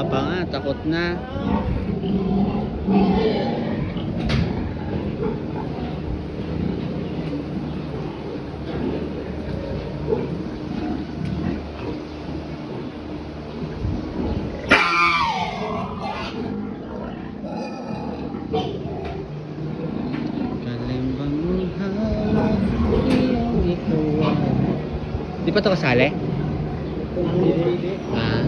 pa nga, takot na. Kalimbang hawak iyong ikuha. Di pa ito kasali? Ah.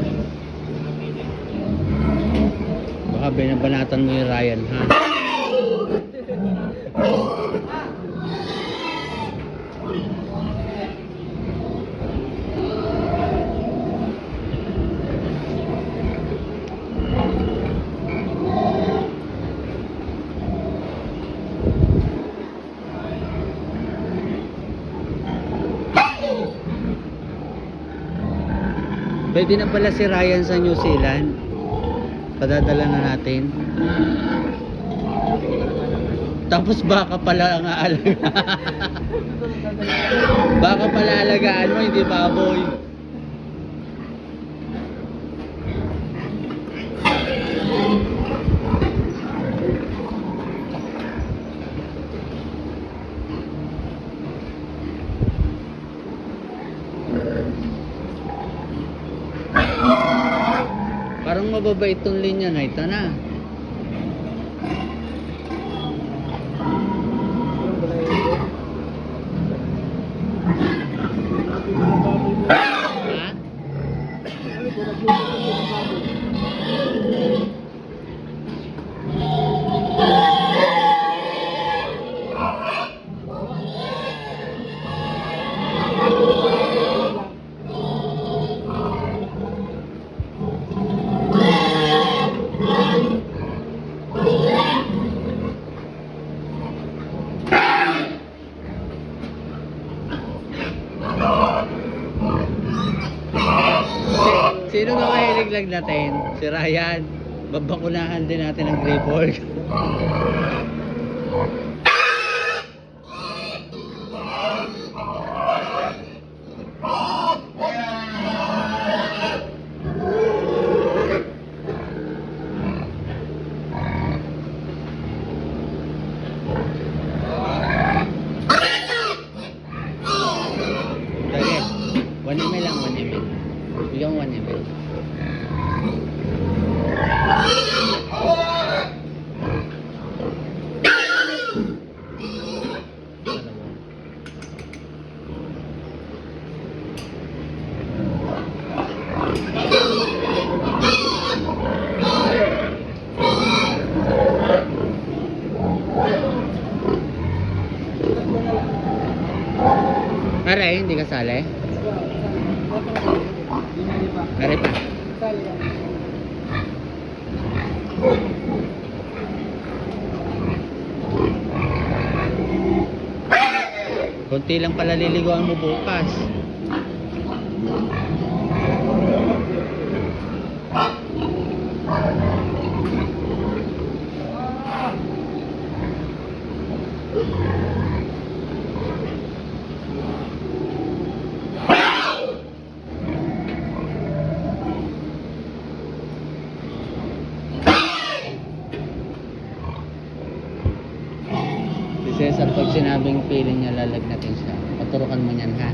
Baka binabanatan mo yung Ryan, ha? Pwede na pala si Ryan sa New Zealand. Padadala na natin. Tapos baka pala ang aalagaan. Baka pala alagaan mo, hindi baboy. Parang mababait itong linya na ito na. Ha? Sino na mahilig lang natin? Si Ryan. Babakunahan din natin ang Grey Pork. Dali. 1 ml lang, 1 ml. Yung 1 ml. Aray, hindi kasali? Aray pa. Kunti lang pala liliguan mo bukas. Si Cesar, pag sinabing feeling niya lalagnatin siya, paturukan mo niyan, ha?